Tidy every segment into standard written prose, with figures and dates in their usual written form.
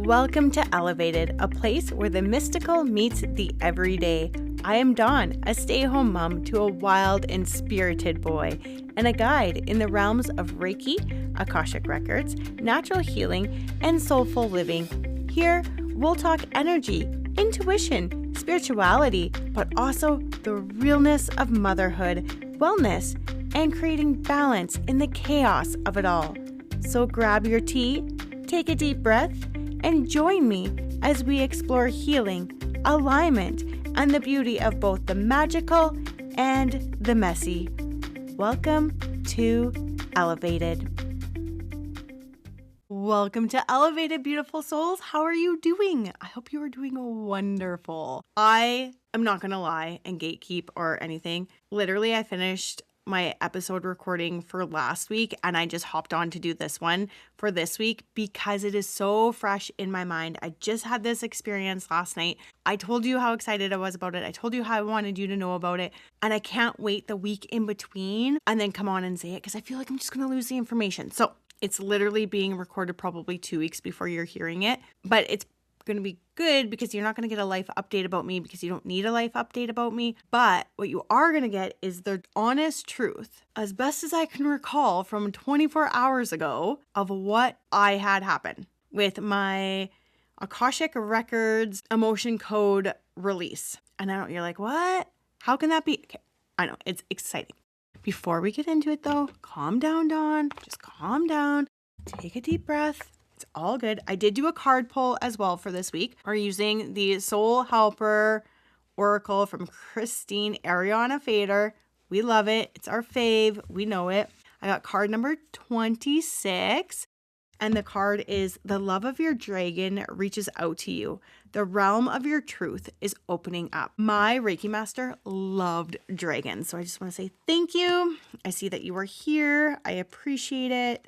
Welcome to Elevated, a place where the mystical meets the everyday. I am Dawn, a stay-at-home mom to a wild and spirited boy, and a guide in the realms of Reiki, Akashic Records, natural healing, and soulful living. Here, we'll talk energy, intuition, spirituality, but also the realness of motherhood, wellness, and creating balance in the chaos of it all. So grab your tea, take a deep breath, and join me as we explore healing, alignment, and the beauty of both the magical and the messy. Welcome to Elevated. Welcome to Elevated, beautiful souls. How are you doing? I hope you are doing wonderful. I am not going to lie and gatekeep or anything. Literally, I finished my episode recording for last week and I just hopped on to do this one for this week because it is so fresh in my mind. I just had this experience last night. I told you how excited I was about it. I told you how I wanted you to know about it, and I can't wait the week in between and then come on and say it because I feel like I'm just going to lose the information. So it's literally being recorded probably 2 weeks before you're hearing it, but it's going to be good because you're not going to get a life update about me because you don't need a life update about me. But what you are going to get is the honest truth, as best as I can recall from 24 hours ago, of what I had happen with my Akashic Records emotion code release. And I know you're like, what? How can that be? Okay, I know, it's exciting. Before we get into it though, calm down, Dawn. Just calm down. Take a deep breath. It's all good. I did do a card pull as well for this week. We're using the Soul Helper Oracle from Christine Ariana Fader. We love it. It's our fave. We know it. I got card number 26. And the card is: the love of your dragon reaches out to you. The realm of your truth is opening up. My Reiki master loved dragons. So I just want to say thank you. I see that you are here. I appreciate it.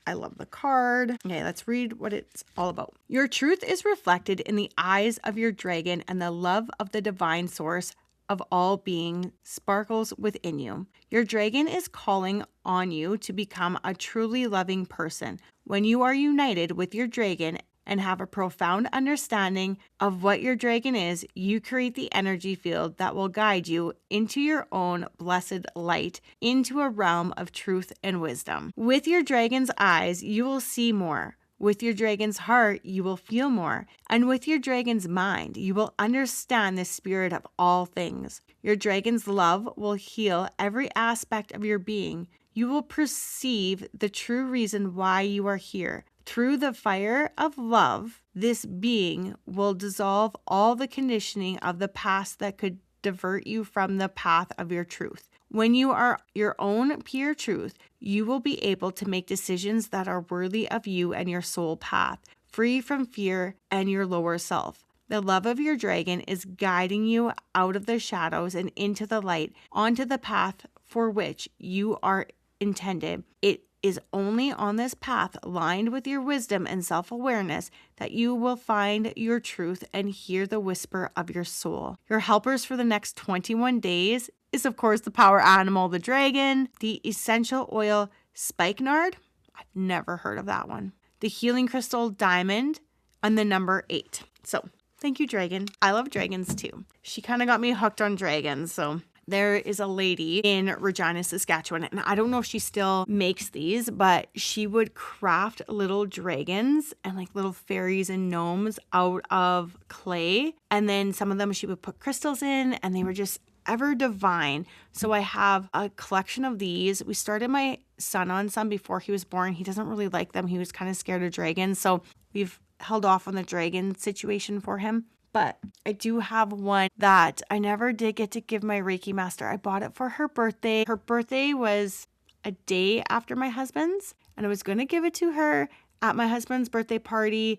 I love the card. Okay, let's read what it's all about. Your truth is reflected in the eyes of your dragon, and the love of the divine source of all being sparkles within you. Your dragon is calling on you to become a truly loving person. When you are united with your dragon and have a profound understanding of what your dragon is, you create the energy field that will guide you into your own blessed light, into a realm of truth and wisdom. With your dragon's eyes, you will see more. With your dragon's heart, you will feel more. And with your dragon's mind, you will understand the spirit of all things. Your dragon's love will heal every aspect of your being. You will perceive the true reason why you are here. Through the fire of love, this being will dissolve all the conditioning of the past that could divert you from the path of your truth. When you are your own pure truth, you will be able to make decisions that are worthy of you and your soul path, free from fear and your lower self. The love of your dragon is guiding you out of the shadows and into the light, onto the path for which you are intended. It is only on this path, aligned with your wisdom and self-awareness, that you will find your truth and hear the whisper of your soul. Your helpers for the next 21 days is, of course, the power animal, the dragon, the essential oil spikenard. I've never heard of that one. The healing crystal diamond, and the number 8. So thank you, dragon. I love dragons too. She kind of got me hooked on dragons, so there is a lady in Regina, Saskatchewan, and I don't know if she still makes these, but she would craft little dragons and like little fairies and gnomes out of clay. And then some of them she would put crystals in, and they were just ever divine. So I have a collection of these. We started my son on some before he was born. He doesn't really like them. He was kind of scared of dragons. So we've held off on the dragon situation for him. But I do have one that I never did get to give my Reiki master. I bought it for her birthday. Her birthday was a day after my husband's, and I was going to give it to her at my husband's birthday party,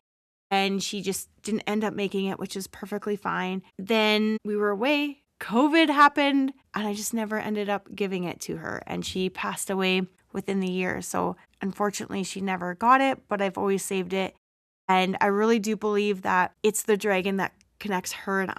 and she just didn't end up making it, which is perfectly fine. Then we were away. COVID happened, and I just never ended up giving it to her, and she passed away within the year. So unfortunately, she never got it, but I've always saved it. And I really do believe that it's the dragon that connects her and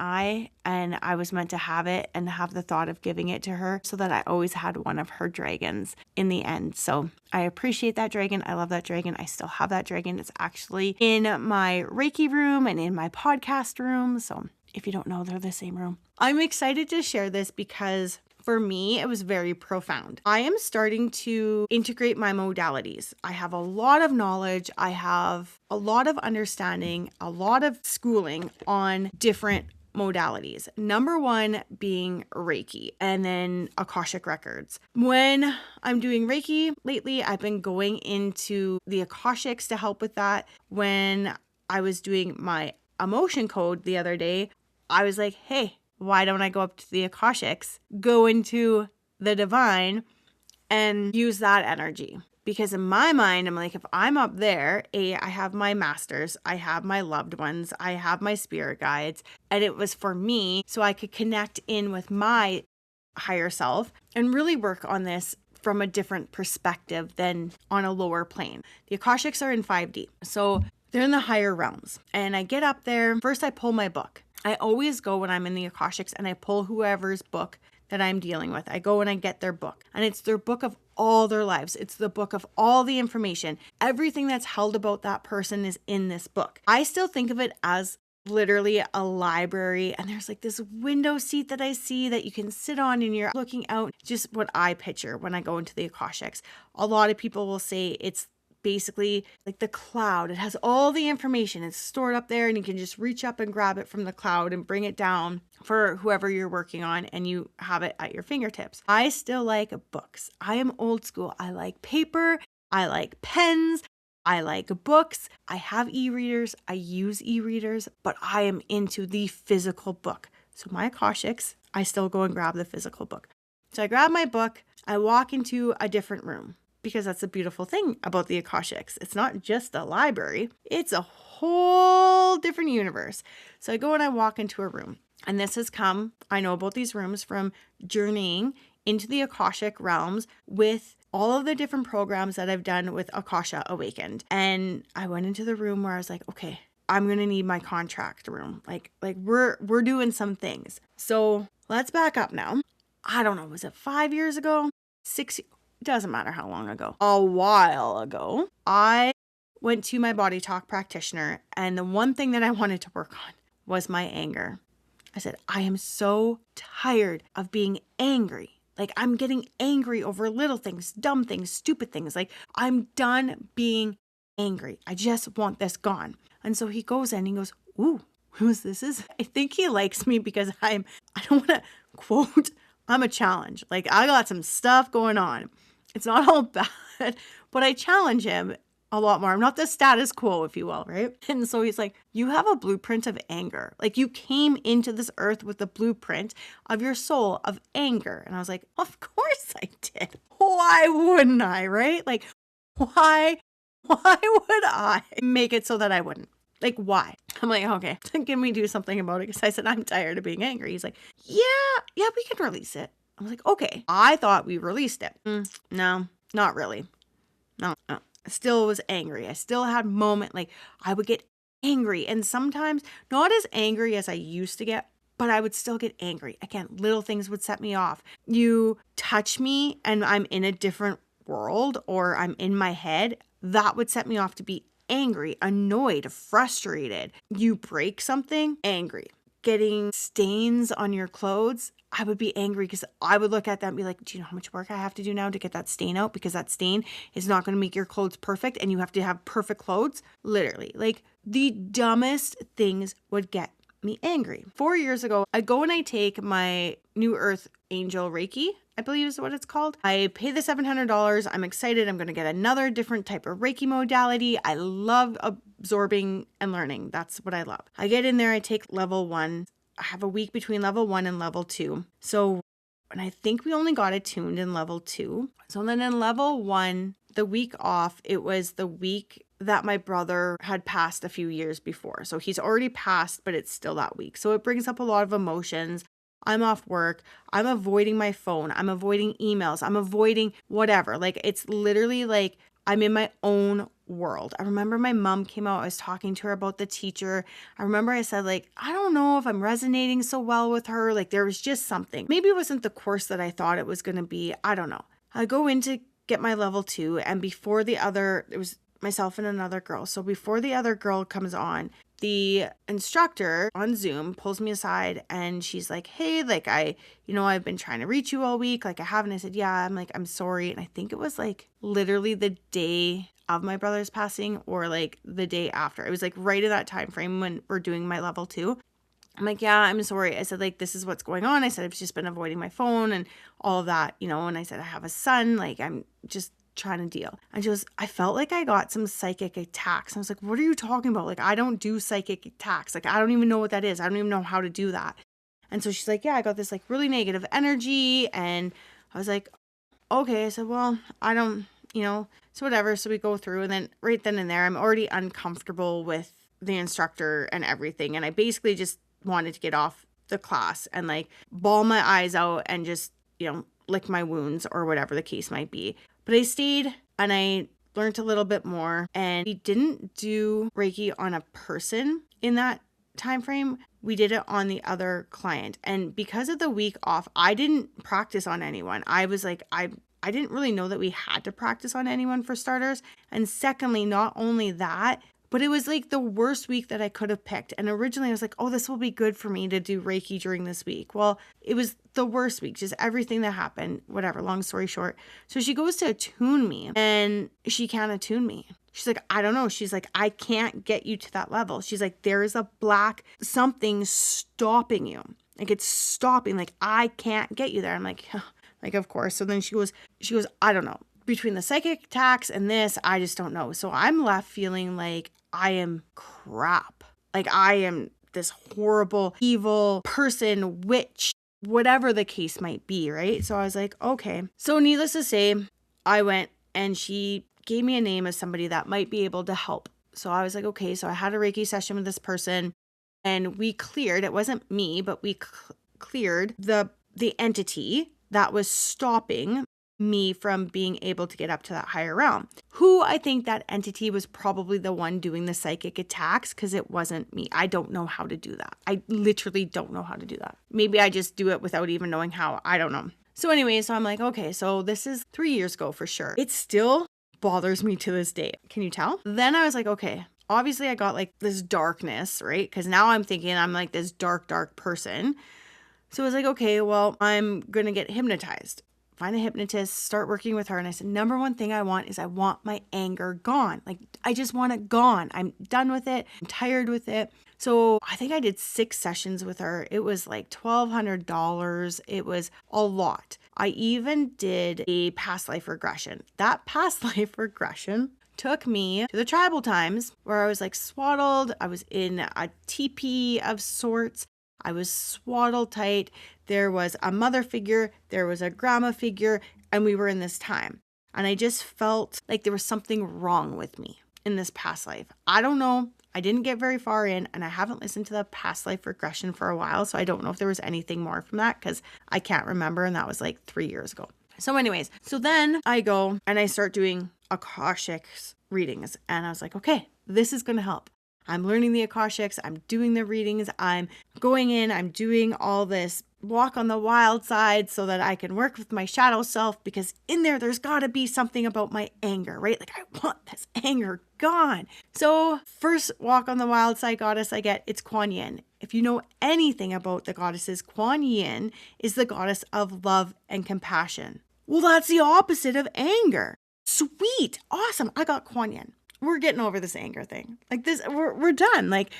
I was meant to have it and have the thought of giving it to her so that I always had one of her dragons in the end. So I appreciate that dragon. I love that dragon. I still have that dragon. It's actually in my Reiki room and in my podcast room. So if you don't know, they're the same room. I'm excited to share this because for me, it was very profound. I am starting to integrate my modalities. I have a lot of knowledge. I have a lot of understanding, a lot of schooling on different modalities. Number one being Reiki and then Akashic Records. When I'm doing Reiki lately, I've been going into the Akashics to help with that. When I was doing my emotion code the other day, I was like, hey, why don't I go up to the Akashics, go into the divine and use that energy? Because in my mind, I'm like, if I'm up there, I have my masters, I have my loved ones, I have my spirit guides, and it was for me so I could connect in with my higher self and really work on this from a different perspective than on a lower plane. The Akashics are in 5D, so they're in the higher realms. And I get up there, first I pull my book. I always go when I'm in the Akashics and I pull whoever's book that I'm dealing with. I go and I get their book, and it's their book of all their lives. It's the book of all the information. Everything that's held about that person is in this book. I still think of it as literally a library, and there's like this window seat that I see that you can sit on and you're looking out. Just what I picture when I go into the Akashics. A lot of people will say it's basically like the cloud. It has all the information. It's stored up there and you can just reach up and grab it from the cloud and bring it down for whoever you're working on and you have it at your fingertips. I still like books. I am old school. I like paper. I like pens. I like books. I have e-readers. I use e-readers, but I am into the physical book. So my Akashics, I still go and grab the physical book. So I grab my book. I walk into a different room. Because that's the beautiful thing about the Akashics. It's not just a library, it's a whole different universe. So I go and I walk into a room. And this has come, I know about these rooms from journeying into the Akashic realms with all of the different programs that I've done with Akasha Awakened. And I went into the room where I was like, okay, I'm going to need my contract room. Like we're doing some things. So let's back up now. I don't know, was it 5 years ago? 6 years? Doesn't matter how long ago. A while ago, I went to my body talk practitioner, and the one thing that I wanted to work on was my anger. I said, I am so tired of being angry. Like, I'm getting angry over little things, dumb things, stupid things. Like, I'm done being angry. I just want this gone. And so he goes in and he goes, ooh, who's this is? I think he likes me because I don't want to quote, I'm a challenge. Like, I got some stuff going on. It's not all bad, but I challenge him a lot more. I'm not the status quo, if you will, right? And so he's like, you have a blueprint of anger. Like, you came into this earth with the blueprint of your soul of anger. And I was like, of course I did. Why wouldn't I, right? Like, why would I make it so that I wouldn't? Like, why? I'm like, okay, can we do something about it? Because I said, I'm tired of being angry. He's like, yeah, we can release it. I was like, okay. I thought we released it. No, not really. No. I still was angry. I still had moment, like I would get angry. And sometimes not as angry as I used to get, but I would still get angry. Again, little things would set me off. You touch me and I'm in a different world or I'm in my head, that would set me off to be angry, annoyed, frustrated. You break something, angry. Getting stains on your clothes, I would be angry because I would look at that and be like, do you know how much work I have to do now to get that stain out? Because that stain is not going to make your clothes perfect and you have to have perfect clothes. Literally, like the dumbest things would get me angry. 4 years ago, I go and I take my New Earth Angel Reiki, I believe is what it's called. I pay the $700. I'm excited. I'm going to get another different type of Reiki modality. I love absorbing and learning. That's what I love. I get in there. I take level 1. I have a week between level 1 and level 2. So, and I think we only got attuned in level 2. So then in level 1, the week off, it was the week that my brother had passed a few years before. So he's already passed, but it's still that week. So it brings up a lot of emotions. I'm off work. I'm avoiding my phone. I'm avoiding emails. I'm avoiding whatever. Like, it's literally like I'm in my own world. I remember my mom came out, I was talking to her about the teacher. I remember I said, like, I don't know if I'm resonating so well with her. Like, there was just something. Maybe it wasn't the course that I thought it was going to be. I don't know. I go in to get my level 2, and before it was myself and another girl. So before the other girl comes on, the instructor on Zoom pulls me aside and she's like, hey, like, I've been trying to reach you all week. Like, I haven't. I said, yeah, I'm sorry. And I think it was like literally the day of my brother's passing or like the day after. It was like right in that time frame when we're doing my level 2. I'm like, yeah, I'm sorry. I said, like, this is what's going on. I said, I've just been avoiding my phone and all of that, and I said, I have a son. Like, I'm just trying to deal. And she goes, I felt like I got some psychic attacks. I was like, what are you talking about? Like, I don't do psychic attacks. Like, I don't even know what that is. I don't even know how to do that. And so she's like, yeah, I got this like really negative energy. And I was like, okay. I said, well, I don't, so whatever. So we go through, and then right then and there, I'm already uncomfortable with the instructor and everything. And I basically just wanted to get off the class and like bawl my eyes out and just, lick my wounds or whatever the case might be. But I stayed and I learned a little bit more, and we didn't do Reiki on a person in that time frame. We did it on the other client. And because of the week off, I didn't practice on anyone. I was like, I didn't really know that we had to practice on anyone for starters. And secondly, not only that, but it was like the worst week that I could have picked. And originally I was like, oh, this will be good for me to do Reiki during this week. Well, it was the worst week, just everything that happened, whatever, long story short. So she goes to attune me and she can't attune me. She's like, I don't know. She's like, I can't get you to that level. She's like, there is a black something stopping you. Like, it's stopping. Like, I can't get you there. I'm like, huh. Like, of course. So then she goes, I don't know. Between the psychic attacks and this, I just don't know. So I'm left feeling like I am crap. Like, I am this horrible, evil person, witch, whatever the case might be, right? So I was like, okay. So needless to say, I went and she gave me a name of somebody that might be able to help. So I was like, okay. So I had a Reiki session with this person and we cleared, it wasn't me, but we cleared the entity that was stopping me from being able to get up to that higher realm. Who I think that entity was probably the one doing the psychic attacks, because it wasn't me. I don't know how to do that. I literally don't know how to do that. Maybe I just do it without even knowing how. I don't know. So anyway, so I'm like, okay, so this is 3 years ago for sure. It still bothers me to this day. Can you tell? Then I was like, okay, obviously I got like this darkness, right? Because now I'm thinking I'm like this dark person. So I was like, okay, well, I'm going to get hypnotized. Find a hypnotist, start working with her. And I said, number one thing I want is I want my anger gone. Like, I just want it gone. I'm done with it. I'm tired with it. So I think I did 6 sessions with her. It was like $1,200. It was a lot. I even did a past life regression. That past life regression took me to the tribal times where I was like swaddled. I was in a teepee of sorts. I was swaddled tight. There was a mother figure, there was a grandma figure, and we were in this time. And I just felt like there was something wrong with me in this past life. I don't know. I didn't get very far in, and I haven't listened to the past life regression for a while. So I don't know if there was anything more from that because I can't remember. And that was like 3 years ago. So anyways, so then I go and I start doing Akashic readings. And I was like, okay, this is going to help. I'm learning the Akashics. I'm doing the readings. I'm going in. I'm doing all this walk on the wild side so that I can work with my shadow self, because in there's got to be something about my anger, right? Like, I want this anger gone. So first walk on the wild side goddess I get, it's Kuan Yin. If you know anything about the goddesses, Kuan Yin is the goddess of love and compassion. Well, that's the opposite of anger. Sweet. Awesome. I got Kuan Yin. We're getting over this anger thing. Like this, we're done. Like,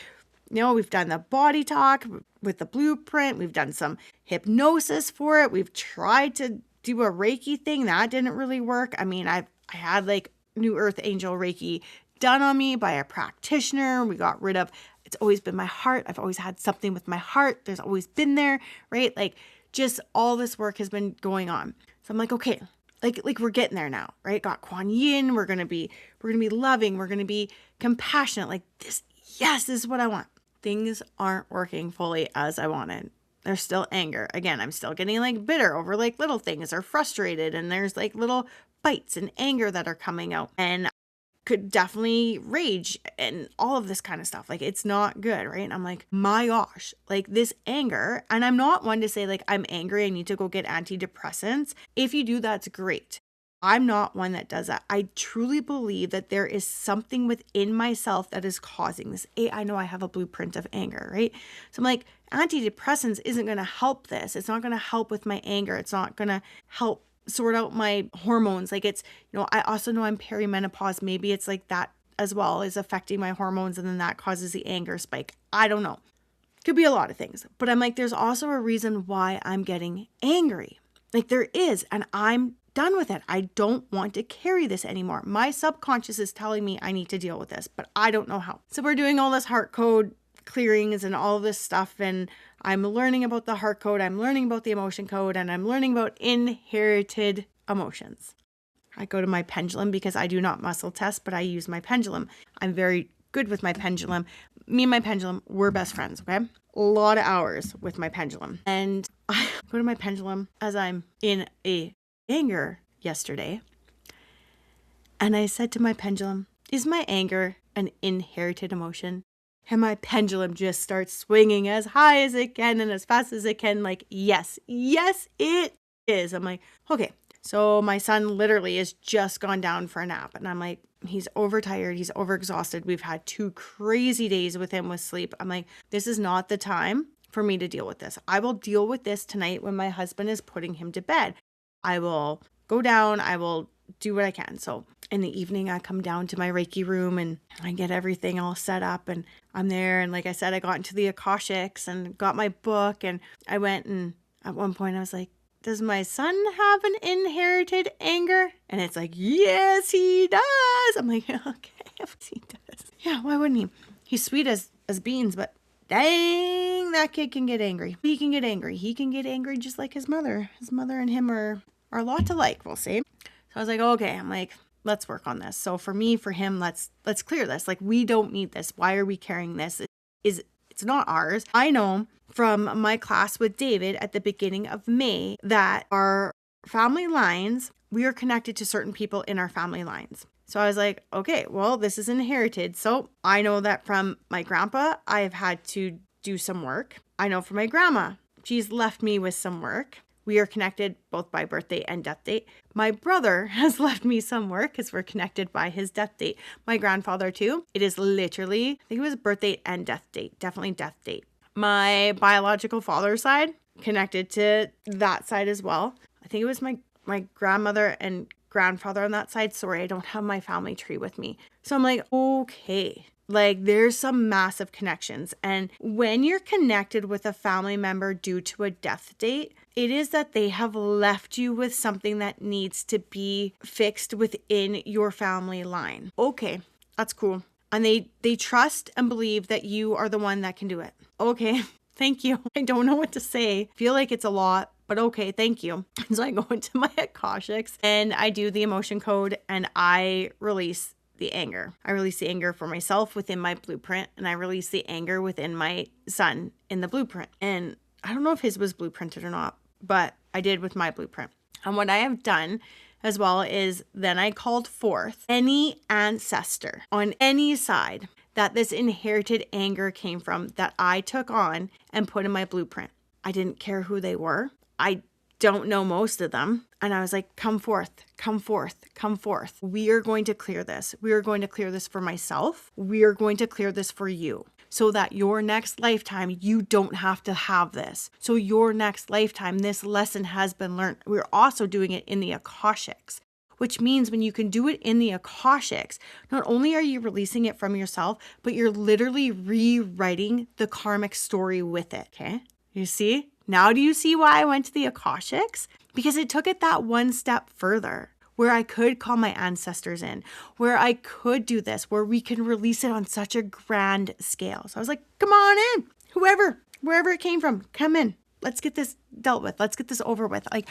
we've done the body talk with the blueprint. We've done some hypnosis for it. We've tried to do a Reiki thing. That didn't really work. I mean, I had like New Earth Angel Reiki done on me by a practitioner. We got rid of, it's always been my heart. I've always had something with my heart. There's always been there, right? Like, just all this work has been going on. So I'm like, okay, like we're getting there now, right? Got Kuan Yin. We're going to be loving. We're going to be compassionate. Like this. Yes, this is what I want. Things aren't working fully as I wanted. There's still anger. Again, I'm still getting like bitter over like little things or frustrated. And there's like little bites and anger that are coming out. And could definitely rage and all of this kind of stuff. Like, it's not good, right? And I'm like, my gosh, like this anger. And I'm not one to say like, I'm angry, I need to go get antidepressants. If you do, that's great. I'm not one that does that. I truly believe that there is something within myself that is causing this. I know I have a blueprint of anger, right? So I'm like, antidepressants isn't going to help this. It's not going to help with my anger. It's not going to help sort out my hormones. Like, it's, I also know I'm perimenopause. Maybe it's like that as well, is affecting my hormones, and then that causes the anger spike. I don't know. Could be a lot of things. But I'm like, there's also a reason why I'm getting angry. Like, there is, and I'm done with it. I don't want to carry this anymore. My subconscious is telling me I need to deal with this, but I don't know how. So we're doing all this heart code clearings and all this stuff, and I'm learning about the heart code, I'm learning about the emotion code, and I'm learning about inherited emotions. I go to my pendulum because I do not muscle test, but I use my pendulum. I'm very good with my pendulum. Me and my pendulum, we're best friends, okay? A lot of hours with my pendulum. And I go to my pendulum as I'm in a anger yesterday, and I said to my pendulum, is my anger an inherited emotion? And my pendulum just starts swinging as high as it can and as fast as it can, like, yes, it is. I'm like, okay. So my son literally has just gone down for a nap, and I'm like, he's overtired, he's overexhausted. We've had 2 crazy days with him with sleep. I'm like, this is not the time for me to deal with this. I will deal with this tonight when my husband is putting him to bed. I will go down, I will do what I can. So in the evening, I come down to my Reiki room and I get everything all set up, and I'm there. And like I said, I got into the Akashics and got my book, and I went, and at one point I was like, does my son have an inherited anger? And it's like, yes, he does. I'm like, okay, yes, he does. Yeah, why wouldn't he? He's sweet as beans, but dang, that kid can get angry. He can get angry. He can get angry just like his mother. His mother and him are a lot alike, we'll say. So I was like, okay, I'm like, let's work on this. So for me, for him, let's clear this. Like, we don't need this. Why are we carrying this? It's not ours. I know from my class with David at the beginning of May that our family lines, we are connected to certain people in our family lines. So I was like, okay, well, this is inherited. So I know that from my grandpa, I've had to do some work. I know from my grandma, she's left me with some work. We are connected both by birthday and death date. My brother has left me some work because we're connected by his death date. My grandfather too. It is literally, I think it was birth date and death date. Definitely death date. My biological father's side, connected to that side as well. I think it was my grandmother and grandfather on that side. Sorry, I don't have my family tree with me. So I'm like, okay. Like, there's some massive connections. And when you're connected with a family member due to a death date, it is that they have left you with something that needs to be fixed within your family line. Okay, that's cool. And they trust and believe that you are the one that can do it. Okay, thank you. I don't know what to say. Feel like it's a lot, but okay, thank you. So I go into my Akashics and I do the emotion code, and I release the anger. I release the anger for myself within my blueprint, and I release the anger within my son in the blueprint. And I don't know if his was blueprinted or not, but I did with my blueprint. And what I have done as well is then I called forth any ancestor on any side that this inherited anger came from that I took on and put in my blueprint. I didn't care who they were. I don't know most of them. And I was like, come forth, come forth, come forth. We are going to clear this. We are going to clear this for myself. We are going to clear this for you so that your next lifetime, you don't have to have this. So your next lifetime, this lesson has been learned. We're also doing it in the Akashics, which means when you can do it in the Akashics, not only are you releasing it from yourself, but you're literally rewriting the karmic story with it. Okay. You see? Now do you see why I went to the Akashics? Because it took it that one step further, where I could call my ancestors in, where I could do this, where we can release it on such a grand scale. So I was like, come on in, whoever, wherever it came from, come in. Let's get this dealt with. Let's get this over with. Like,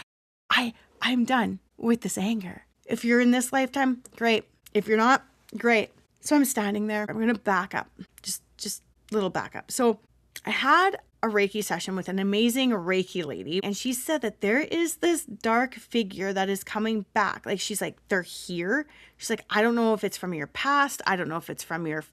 I'm done with this anger. If you're in this lifetime, great. If you're not, great. So I'm standing there. I'm going to back up, just little backup. So I had a Reiki session with an amazing Reiki lady, and she said that there is this dark figure that is coming back. Like, she's like, they're here. She's like, I don't know if it's from your past. I don't know if it's from your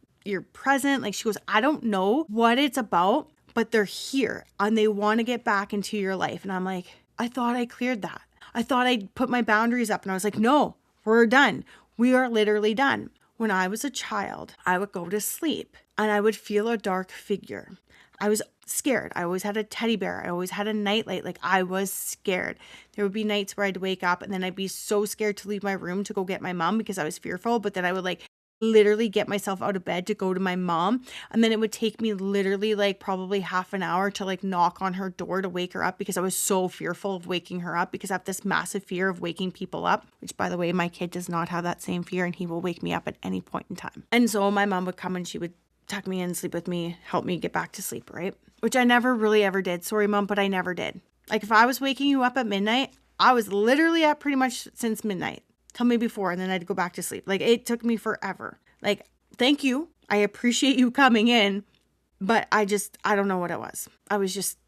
present. Like, she goes, I don't know what it's about, but they're here and they want to get back into your life. And I'm like, I thought I cleared that. I thought I'd put my boundaries up, and I was like, no, we're done. We are literally done. When I was a child, I would go to sleep and I would feel a dark figure. I was scared. I always had a teddy bear. I always had a nightlight. Like, I was scared. There would be nights where I'd wake up and then I'd be so scared to leave my room to go get my mom because I was fearful. But then I would like literally get myself out of bed to go to my mom. And then it would take me literally like probably half an hour to like knock on her door to wake her up because I was so fearful of waking her up, because I have this massive fear of waking people up, which, by the way, my kid does not have that same fear, and he will wake me up at any point in time. And so my mom would come and she would tuck me in, sleep with me, help me get back to sleep, right? Which I never really ever did. Sorry, Mom, but I never did. Like, if I was waking you up at midnight, I was literally up pretty much since midnight till maybe 4, and then I'd go back to sleep. Like, it took me forever. Like, thank you. I appreciate you coming in, but I don't know what it was. I was just,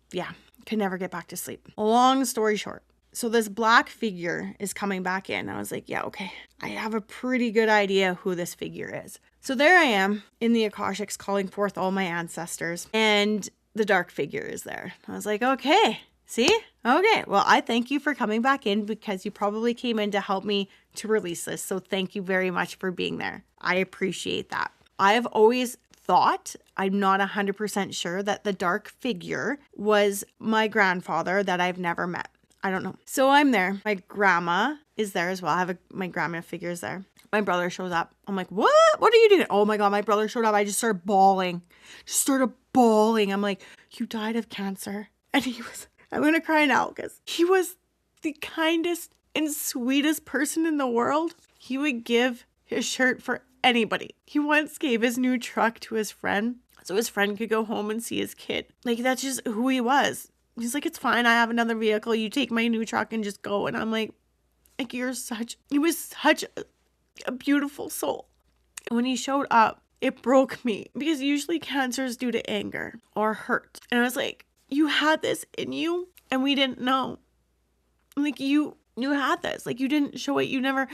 could never get back to sleep. Long story short. So this black figure is coming back in. I was like, yeah, okay. I have a pretty good idea who this figure is. So there I am in the Akashics calling forth all my ancestors, and the dark figure is there. I was like, okay, see? Okay, well, I thank you for coming back in because you probably came in to help me to release this. So thank you very much for being there. I appreciate that. I have always thought, I'm not 100% sure, that the dark figure was my grandfather that I've never met. I don't know. So I'm there. My grandma is there as well. I have my grandma figure is there. My brother shows up. I'm like, what? What are you doing? Oh my God, my brother showed up. I just started bawling. I'm like, you died of cancer. And I'm going to cry now because he was the kindest and sweetest person in the world. He would give his shirt for anybody. He once gave his new truck to his friend so his friend could go home and see his kid. Like, that's just who he was. He's like, it's fine. I have another vehicle. You take my new truck and just go. And I'm like, he was such a beautiful soul. And when he showed up, it broke me because usually cancer is due to anger or hurt. And I was like, you had this in you and we didn't know. Like, you had this. Like, you didn't show it. You never,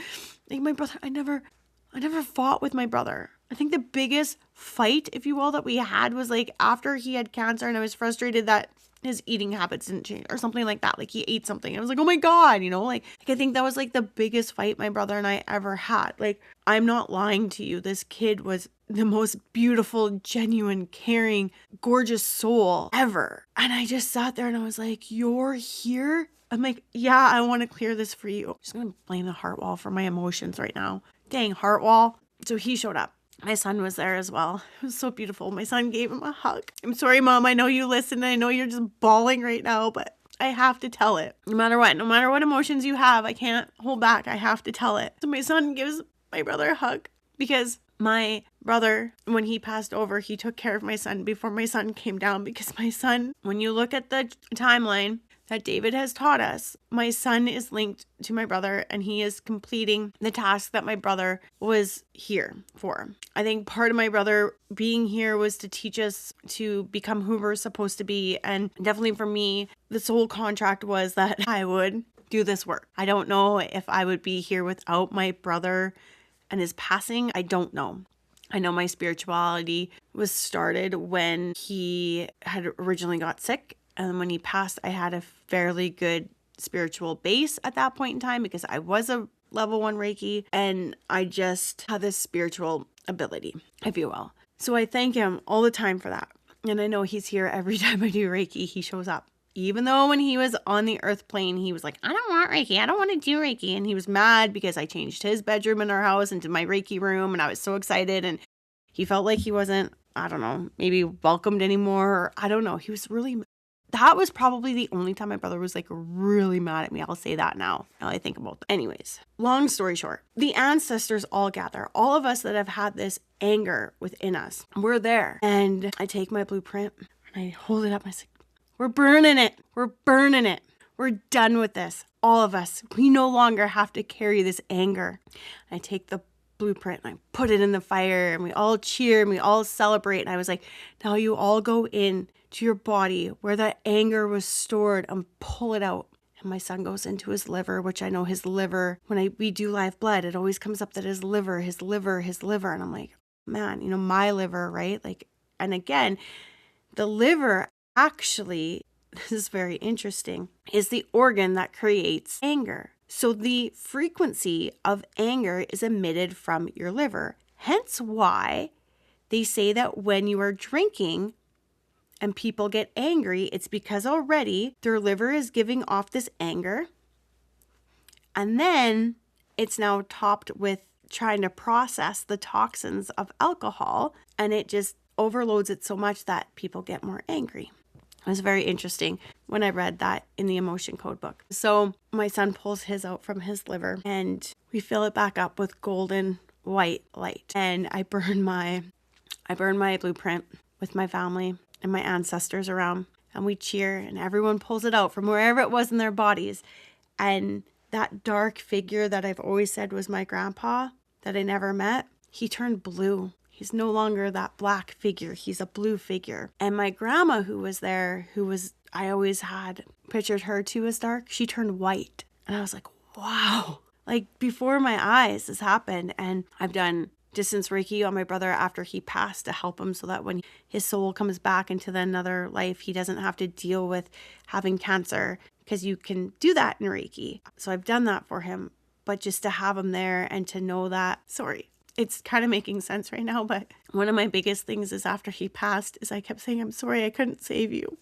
like, my brother, I never fought with my brother. I think the biggest fight, if you will, that we had was like after he had cancer and I was frustrated that his eating habits didn't change or something like that. Like, he ate something and I was like, oh my God, like I think that was like the biggest fight my brother and I ever had. Like, I'm not lying to you. This kid was the most beautiful, genuine, caring, gorgeous soul ever. And I just sat there and I was like, you're here? I'm like, yeah, I want to clear this for you. I'm just going to blame the heart wall for my emotions right now. Dang, heart wall. So he showed up. My son was there as well. It was so beautiful. My son gave him a hug. I'm sorry, Mom. I know you listen. I know you're just bawling right now, but I have to tell it. No matter what emotions you have, I can't hold back. I have to tell it. So my son gives my brother a hug because my brother, when he passed over, he took care of my son before my son came down, because my son, when you look at the timeline that David has taught us, my son is linked to my brother and he is completing the task that my brother was here for. I think part of my brother being here was to teach us to become who we're supposed to be. And definitely for me, the soul contract was that I would do this work. I don't know if I would be here without my brother and his passing. I don't know. I know my spirituality was started when he had originally got sick. And when he passed, I had a fairly good spiritual base at that point in time because I was a level 1 Reiki and I just had this spiritual ability, if you will. So I thank him all the time for that. And I know he's here every time I do Reiki, he shows up. Even though when he was on the earth plane, he was like, I don't want Reiki. I don't want to do Reiki. And he was mad because I changed his bedroom in our house into my Reiki room. And I was so excited. And he felt like he wasn't, I don't know, maybe welcomed anymore. Or I don't know. He was really that was probably the only time my brother was like really mad at me. I'll say that now I think about that. Anyways, long story short, the ancestors all gather. All of us that have had this anger within us, we're there. And I take my blueprint and I hold it up and I say, we're burning it. We're burning it. We're done with this. All of us. We no longer have to carry this anger. I take the blueprint and I put it in the fire and we all cheer and we all celebrate. And I was like, now you all go in to your body where that anger was stored and pull it out. And my son goes into his liver, which I know his liver, when we do live blood, it always comes up that his liver. And I'm like, man, my liver, right? Like, and again, the liver actually, this is very interesting, is the organ that creates anger. So the frequency of anger is emitted from your liver. Hence why they say that when you are drinking and people get angry, it's because already their liver is giving off this anger. And then it's now topped with trying to process the toxins of alcohol, and it just overloads it so much that people get more angry. It was very interesting when I read that in the emotion code book. So my son pulls his out from his liver and we fill it back up with golden white light. And I burn my blueprint with my family and my ancestors around, and we cheer and everyone pulls it out from wherever it was in their bodies. And that dark figure that I've always said was my grandpa that I never met, he turned blue. He's no longer that black figure. He's a blue figure. And my grandma who was there, I always had pictured her too as dark, she turned white. And I was like, wow. Like before my eyes this happened. And I've done distance Reiki on my brother after he passed to help him so that when his soul comes back into another life, he doesn't have to deal with having cancer, because you can do that in Reiki. So I've done that for him. But just to have him there and to know that, it's kind of making sense right now, but one of my biggest things is after he passed is I kept saying, I'm sorry I couldn't save you.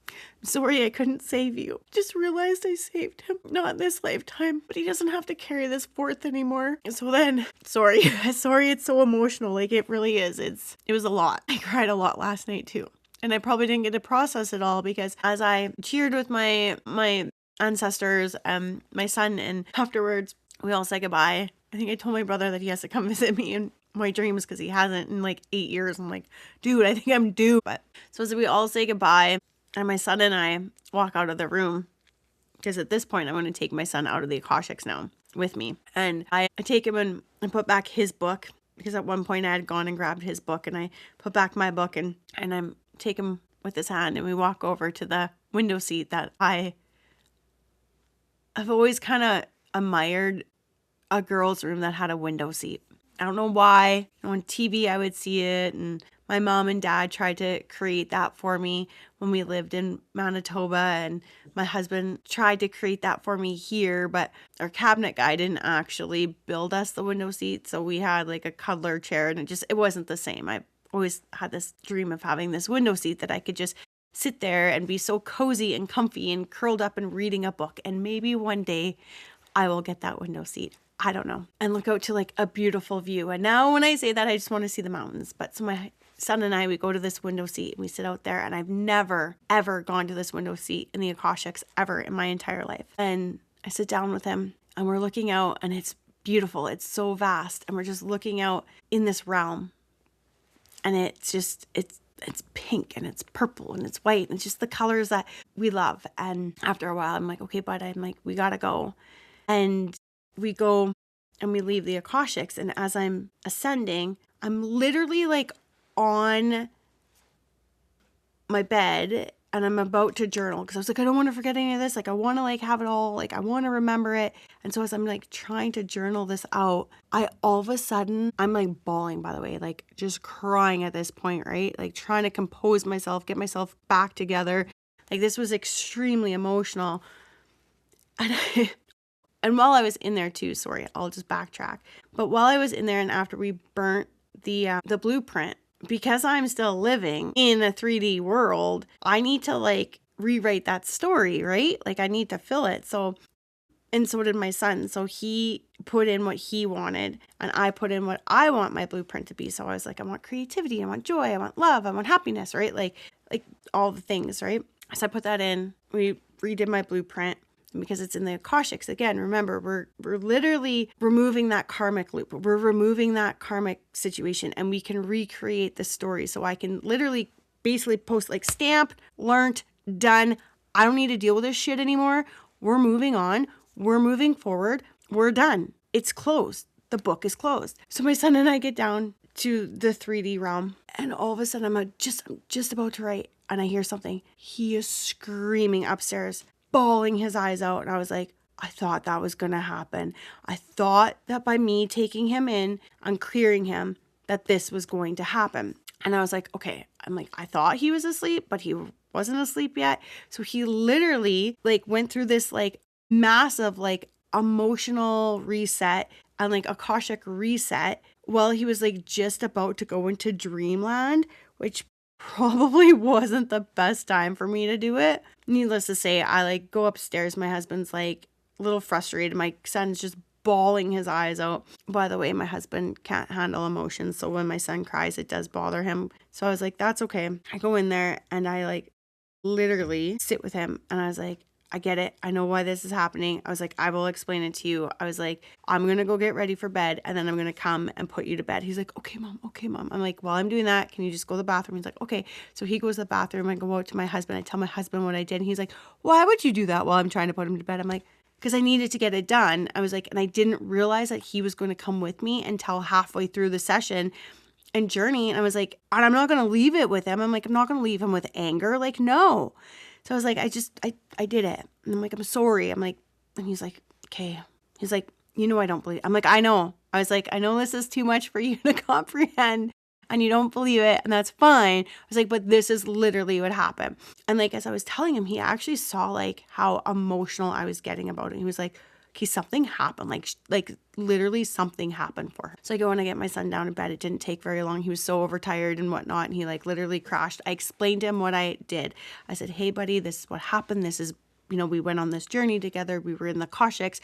I'm sorry I couldn't save you. Just realized I saved him. Not in this lifetime, but he doesn't have to carry this forth anymore. So then, sorry, it's so emotional. Like it really is. It was a lot. I cried a lot last night too. And I probably didn't get to process it all because as I cheered with my ancestors and my son, and afterwards we all said goodbye. I think I told my brother that he has to come visit me in my dreams because he hasn't in like 8 years. I'm like, dude, I think I'm due. But so as we all say goodbye and my son and I walk out of the room, because at this point I want to take my son out of the Akashics now with me. And I take him and put back his book, because at one point I had gone and grabbed his book, and I put back my book and I'm take him with his hand, and we walk over to the window seat that I've always kind of admired a girl's room that had a window seat. I don't know why. On TV I would see it, and my mom and dad tried to create that for me when we lived in Manitoba, and my husband tried to create that for me here, but our cabinet guy didn't actually build us the window seat, so we had like a cuddler chair, and it wasn't the same. I always had this dream of having this window seat that I could just sit there and be so cozy and comfy and curled up and reading a book, and maybe one day I will get that window seat. I don't know. And look out to like a beautiful view. And now when I say that, I just want to see the mountains. But so my son and I, we go to this window seat and we sit out there, and I've never, ever gone to this window seat in the Akashics ever in my entire life. And I sit down with him and we're looking out, and it's beautiful. It's so vast. And we're just looking out in this realm. And it's pink and it's purple and it's white, and it's just the colors that we love. And after a while, I'm like, okay, bud, we gotta go. And we go and we leave the Akashics. And as I'm ascending, I'm literally like on my bed and I'm about to journal, because I was like, I don't want to forget any of this. Like, I want to like have it all, like I want to remember it. And so as I'm like trying to journal this out, all of a sudden, I'm like bawling, by the way, like just crying at this point, right? Like trying to compose myself, get myself back together. Like this was extremely emotional. And while I was in there too, sorry, I'll just backtrack. But while I was in there, and after we burnt the blueprint, because I'm still living in a 3D world, I need to like rewrite that story, right? Like I need to fill it. So, and so did my son. So he put in what he wanted, and I put in what I want my blueprint to be. So I was like, I want creativity, I want joy, I want love, I want happiness, right? Like all the things, right? So I put that in. We redid my blueprint. Because it's in the Akashics. Again, remember, we're literally removing that karmic loop. We're removing that karmic situation, and we can recreate the story. So I can literally basically post like stamped, learned, done. I don't need to deal with this shit anymore. We're moving on. We're moving forward. We're done. It's closed. the book is closed. So my son and I get down to the 3D realm, and all of a sudden I'm just about to write, and I hear something. He is screaming upstairs, bawling his eyes out. And I was like, I thought that was going to happen. I thought that by me taking him in and clearing him, that this was going to happen. And I was like, okay, I'm like, I thought he was asleep, but he wasn't asleep yet. So he literally like went through this like massive like emotional reset and like Akashic reset while he was like just about to go into dreamland, which probably wasn't the best time for me to do it. Needless to say, I like go upstairs. My husband's like a little frustrated. My son's just bawling his eyes out. By the way, my husband can't handle emotions, so when my son cries, it does bother him. So I was like, that's okay. I go in there and I like literally sit with him, and I was like, I get it. I know why this is happening. I was like, I will explain it to you. I was like, I'm going to go get ready for bed, and then I'm going to come and put you to bed. He's like, okay, mom. Okay, mom. I'm like, while I'm doing that, can you just go to the bathroom? He's like, okay. So he goes to the bathroom. I go out to my husband. I tell my husband what I did. And he's like, why would you do that while I'm trying to put him to bed? I'm like, because I needed to get it done. I was like, and I didn't realize that he was going to come with me until halfway through the session and journey. And I was like, and I'm not going to leave it with him. I'm like, I'm not going to leave him with anger. Like, no. So I was like, I did it. And I'm like, I'm sorry. I'm like, and he's like, okay. He's like, I don't believe. I'm like, I know. I was like, I know this is too much for you to comprehend and you don't believe it. And that's fine. I was like, but this is literally what happened. And like, as I was telling him, he actually saw like how emotional I was getting about it. He was like, okay, something happened. Like literally something happened for her. So I go and I get my son down in bed. It didn't take very long. He was so overtired and whatnot. And he like literally crashed. I explained to him what I did. I said, hey buddy, this is what happened. This is, we went on this journey together. We were in the Akashics.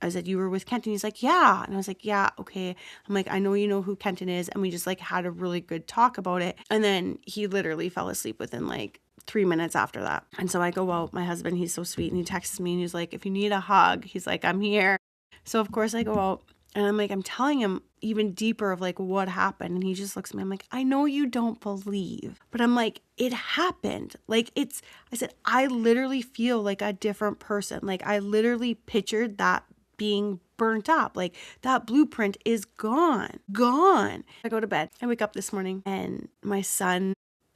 I said, you were with Kenton? He's like, yeah. And I was like, yeah, okay. I'm like, I know you know who Kenton is. And we just like had a really good talk about it. And then he literally fell asleep within like 3 minutes after that. And so I go out, my husband, he's so sweet. And he texts me and he's like, if you need a hug, he's like, I'm here. So of course I go out and I'm like, I'm telling him even deeper of like what happened. And he just looks at me. I'm like, I know you don't believe, but I'm like, it happened. Like I said, I literally feel like a different person. Like I literally pictured that being burnt up. Like that blueprint is gone. I go to bed. I wake up this morning and my son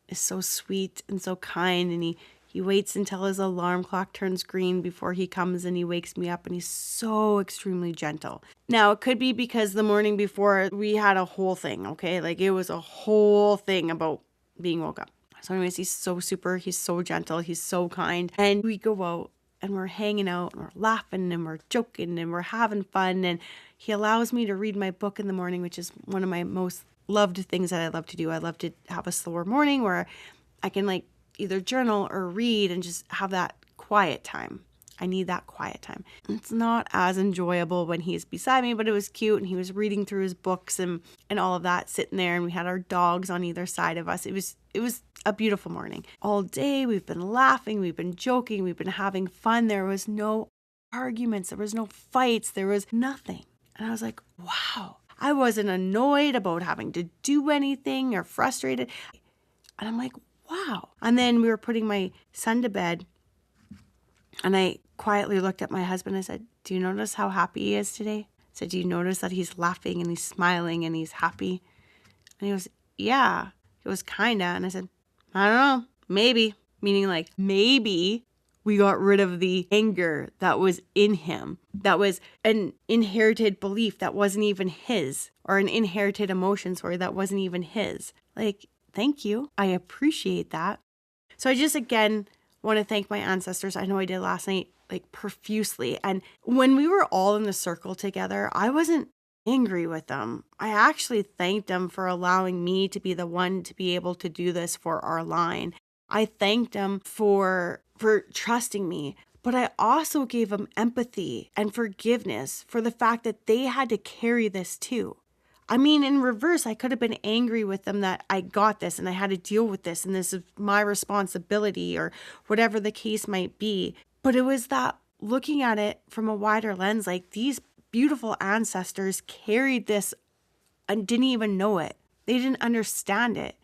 is so sweet and so kind, and he waits until his alarm clock turns green before he comes and he wakes me up, and he's so extremely gentle. Now, it could be because the morning before we had a whole thing, okay? Like it was a whole thing about being woke up. So anyways, he's so gentle, he's so kind. And we go out and we're hanging out and we're laughing and we're joking and we're having fun, and he allows me to read my book in the morning, which is one of my most loved things that I love to do. I love to have a slower morning where I can like either journal or read and just have that quiet time. I need that quiet time. It's not as enjoyable when he's beside me, but it was cute, and he was reading through his books and all of that, sitting there, and we had our dogs on either side of us. It was a beautiful morning. All day we've been laughing, we've been joking, we've been having fun. There was no arguments, there was no fights, there was nothing. And I was like, wow. I wasn't annoyed about having to do anything or frustrated. And I'm like, wow. And then we were putting my son to bed, and I quietly looked at my husband and I said, do you notice how happy he is today? I said, do you notice that he's laughing and he's smiling and he's happy? And he goes, yeah. He goes, kinda. And I said, I don't know, maybe. Meaning like, maybe we got rid of the anger that was in him. That was an inherited belief that wasn't even his, or an inherited emotion, that wasn't even his. Like, thank you. I appreciate that. So I just, again, want to thank my ancestors. I know I did last night, like profusely. And when we were all in the circle together, I wasn't angry with them. I actually thanked them for allowing me to be the one to be able to do this for our line. I thanked them for trusting me, but I also gave them empathy and forgiveness for the fact that they had to carry this too. I mean, in reverse, I could have been angry with them that I got this and I had to deal with this and this is my responsibility or whatever the case might be. But it was that looking at it from a wider lens, like these beautiful ancestors carried this and didn't even know it. They didn't understand it.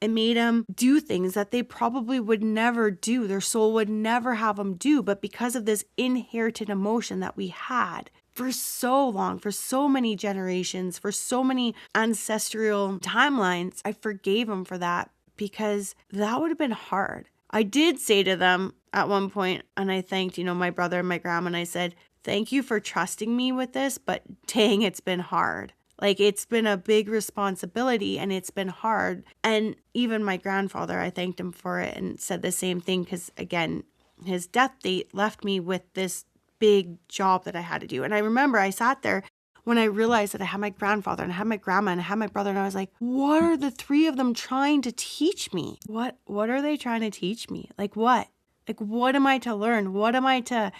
It made them do things that they probably would never do. Their soul would never have them do. But because of this inherited emotion that we had, for so long, for so many generations, for so many ancestral timelines. I forgave him for that because that would have been hard. I did say to them at one point, and I thanked, my brother and my grandma, and I said, thank you for trusting me with this, but dang, it's been hard. Like, it's been a big responsibility and it's been hard. And even my grandfather, I thanked him for it and said the same thing because, again, his death date left me with this big job that I had to do. And I remember I sat there when I realized that I had my grandfather and I had my grandma and I had my brother, and I was like, what are the three of them trying to teach me? What are they trying to teach me? Like what? Like, what am I to learn? What am I to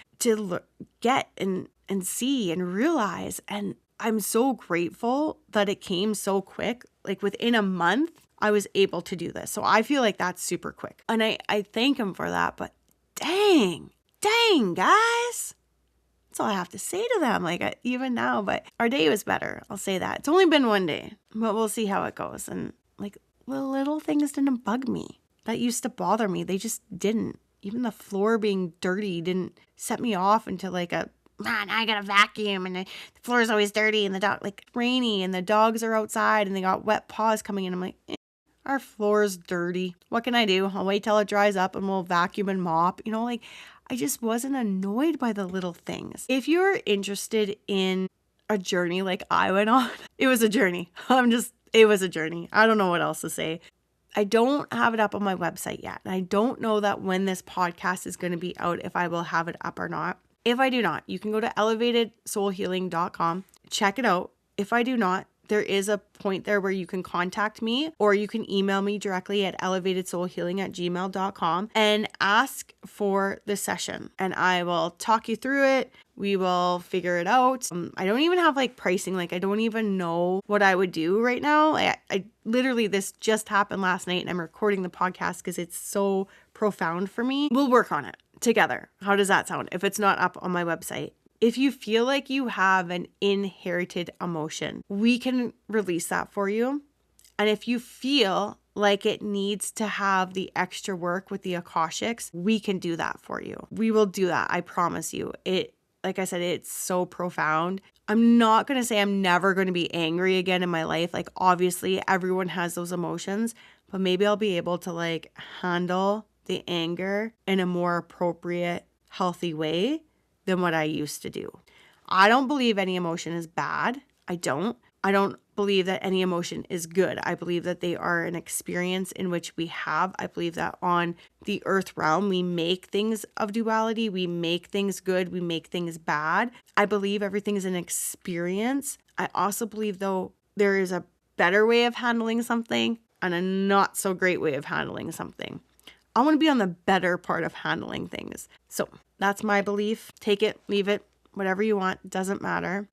get and see and realize? And I'm so grateful that it came so quick. Like, within a month, I was able to do this. So I feel like that's super quick. And I thank him for that. But dang, guys. That's all I have to say to them. Like, even now, but our day was better. I'll say that. It's only been one day, but we'll see how it goes. And like, the little things didn't bug me. That used to bother me. They just didn't. Even the floor being dirty didn't set me off into like man, I gotta vacuum and the floor is always dirty and the dog, like, rainy and the dogs are outside and they got wet paws coming in. I'm like, our floor's dirty. What can I do? I'll wait till it dries up and we'll vacuum and mop. Like, I just wasn't annoyed by the little things. If you're interested in a journey like I went on, it was a journey. It was a journey. I don't know what else to say. I don't have it up on my website yet. And I don't know that when this podcast is going to be out, if I will have it up or not. If I do not, you can go to elevatedsoulhealing.com, check it out. If I do not, there is a point there where you can contact me or you can email me directly at elevatedsoulhealing@gmail.com and ask for the session. And I will talk you through it. We will figure it out. I don't even have like pricing. Like, I don't even know what I would do right now. I literally, this just happened last night and I'm recording the podcast because it's so profound for me. We'll work on it together. How does that sound? If it's not up on my website. If you feel like you have an inherited emotion, we can release that for you. And if you feel like it needs to have the extra work with the Akashics, we can do that for you. We will do that. I promise you. Like I said, it's so profound. I'm not going to say I'm never going to be angry again in my life. Like, obviously everyone has those emotions, but maybe I'll be able to like handle the anger in a more appropriate, healthy way than what I used to do. I don't believe any emotion is bad. I don't believe that any emotion is good. I believe that they are an experience in which we have. I believe that on the earth realm, we make things of duality. We make things good. We make things bad. I believe everything is an experience. I also believe, though, there is a better way of handling something and a not so great way of handling something. I want to be on the better part of handling things. So that's my belief. Take it, leave it, whatever you want. Doesn't matter.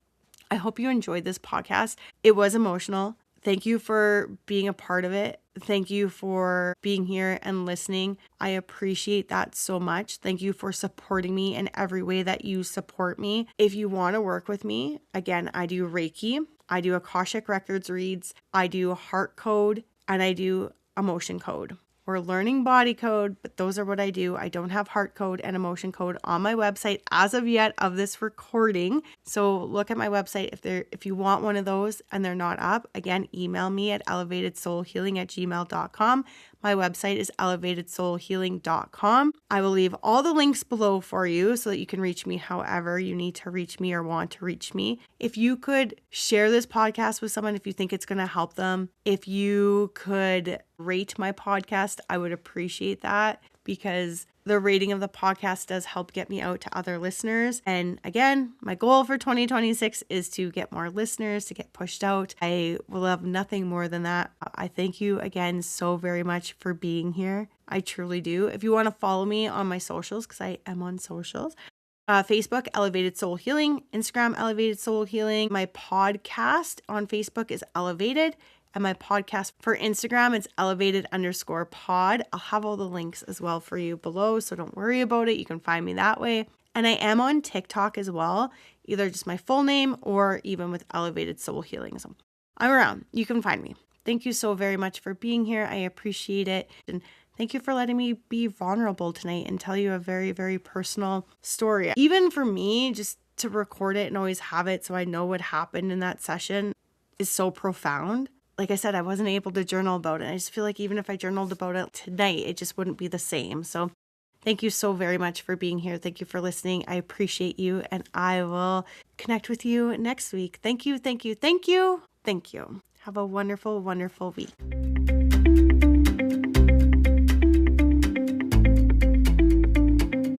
I hope you enjoyed this podcast. It was emotional. Thank you for being a part of it. Thank you for being here and listening. I appreciate that so much. Thank you for supporting me in every way that you support me. If you want to work with me, again, I do Reiki. I do Akashic Records reads. I do Heart Code, and I do Emotion Code. We're learning body code, but those are what I do. I don't have heart code and emotion code on my website as of yet of this recording. So look at my website if you want one of those and they're not up. Again, email me at elevatedsoulhealing@gmail.com. My website is elevatedsoulhealing.com. I will leave all the links below for you so that you can reach me however you need to reach me or want to reach me. If you could share this podcast with someone, if you think it's going to help them, if you could rate my podcast, I would appreciate that, because the rating of the podcast does help get me out to other listeners. And again, my goal for 2026 is to get more listeners, to get pushed out. I will have nothing more than that. I thank you again so very much for being here. I truly do. If you want to follow me on my socials, because I am on socials, Facebook, Elevated Soul Healing, Instagram, Elevated Soul Healing. My podcast on Facebook is Elevated. And my podcast for Instagram, it's elevated_pod. I'll have all the links as well for you below, so don't worry about it. You can find me that way. And I am on TikTok as well, either just my full name or even with Elevated Soul Healing. So I'm around. You can find me. Thank you so very much for being here. I appreciate it. And thank you for letting me be vulnerable tonight and tell you a very, very personal story. Even for me, just to record it and always have it so I know what happened in that session is so profound. Like I said, I wasn't able to journal about it. I just feel like even if I journaled about it tonight, it just wouldn't be the same. So thank you so very much for being here. Thank you for listening. I appreciate you, and I will connect with you next week. Thank you, thank you, thank you, thank you. Have a wonderful, wonderful week.